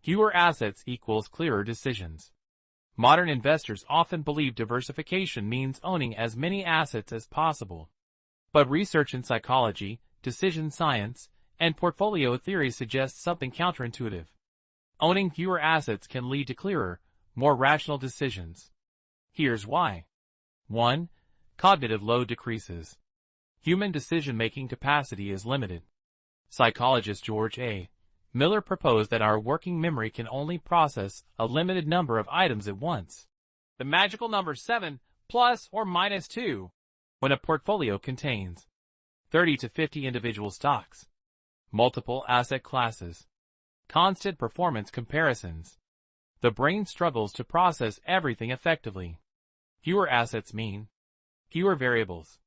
Fewer assets equals clearer decisions. Modern investors often believe diversification means owning as many assets as possible. But research in psychology, decision science, and portfolio theory suggests something counterintuitive. Owning fewer assets can lead to clearer, more rational decisions. Here's why. 1. Cognitive load decreases. Human decision-making capacity is limited. Psychologist George A. Miller proposed that our working memory can only process a limited number of items at once. The magical number 7 plus or minus 2 when a portfolio contains 30 to 50 individual stocks, multiple asset classes, constant performance comparisons. The brain struggles to process everything effectively. Fewer assets mean fewer variables,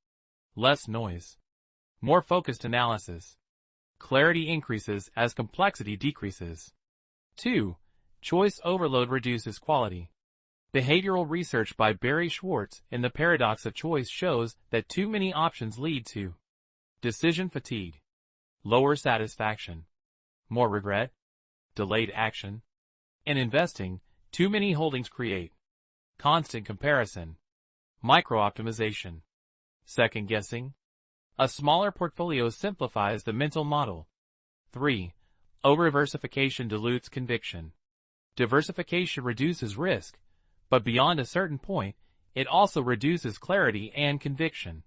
less noise, more focused analysis. Clarity increases as complexity decreases. 2. Choice overload reduces quality. Behavioral research by Barry Schwartz in The Paradox of Choice shows that too many options lead to decision fatigue, lower satisfaction, more regret, delayed action. In investing, too many holdings create constant comparison, micro-optimization, second-guessing. A smaller portfolio simplifies the mental model. 3. Over-diversification dilutes conviction. Diversification reduces risk, but beyond a certain point, it also reduces clarity and conviction.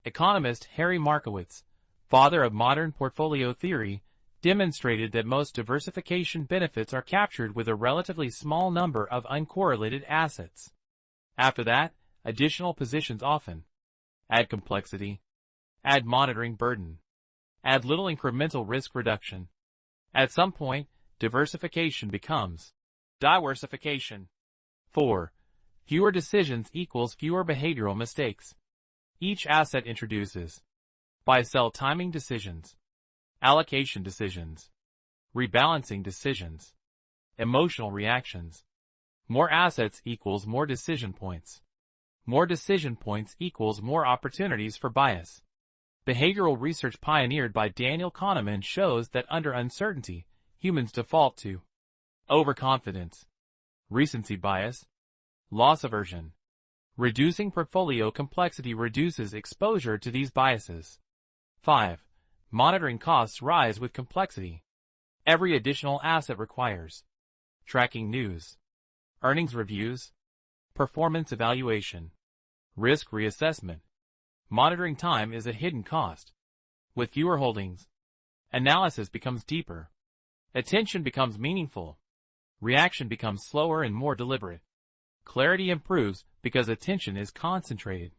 Economist Harry Markowitz, father of modern portfolio theory, demonstrated that most diversification benefits are captured with a relatively small number of uncorrelated assets. After that, additional positions often add complexity, add monitoring burden, add little incremental risk reduction. At some point, diversification becomes diversification. 4. Fewer decisions equals fewer behavioral mistakes. Each asset introduces buy-sell timing decisions, allocation decisions, rebalancing decisions, emotional reactions. More assets equals more decision points. More decision points equals more opportunities for bias. Behavioral research pioneered by Daniel Kahneman shows that under uncertainty, humans default to overconfidence, recency bias, loss aversion. Reducing portfolio complexity reduces exposure to these biases. 5. Monitoring costs rise with complexity. Every additional asset requires tracking news, earnings reviews, performance evaluation, risk reassessment. Monitoring time is a hidden cost. With fewer holdings, analysis becomes deeper. Attention becomes meaningful. Reaction becomes slower and more deliberate. Clarity improves because attention is concentrated.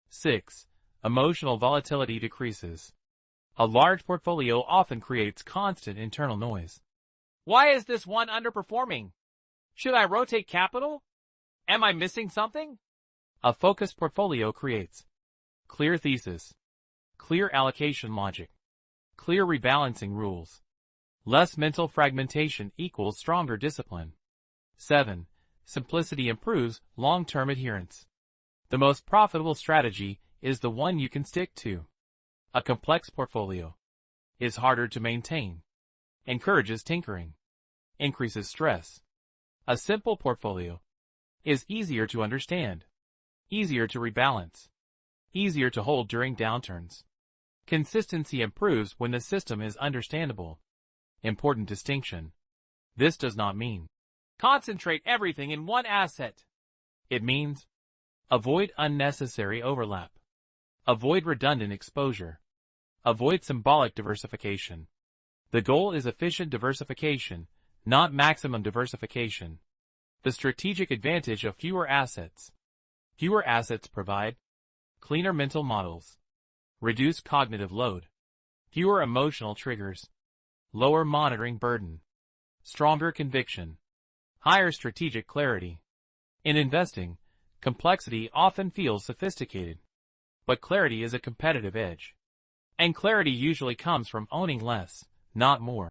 6. Emotional volatility decreases. A large portfolio often creates constant internal noise. Why is this one underperforming? Should I rotate capital? Am I missing something? A focused portfolio creates clear thesis, clear allocation logic, clear rebalancing rules. Less mental fragmentation equals stronger discipline. 7. Simplicity improves long-term adherence. The most profitable strategy is the one you can stick to. A complex portfolio is harder to maintain, encourages tinkering, increases stress. A simple portfolio is easier to understand, easier to rebalance, easier to hold during downturns. Consistency improves when the system is understandable. Important distinction. This does not mean concentrate everything in one asset. It means avoid unnecessary overlap. Avoid redundant exposure. Avoid symbolic diversification. The goal is efficient diversification, not maximum diversification. The strategic advantage of fewer assets. Fewer assets provide cleaner mental models, reduced cognitive load, fewer emotional triggers, lower monitoring burden, stronger conviction, higher strategic clarity. In investing, complexity often feels sophisticated, but clarity is a competitive edge. And clarity usually comes from owning less, not more.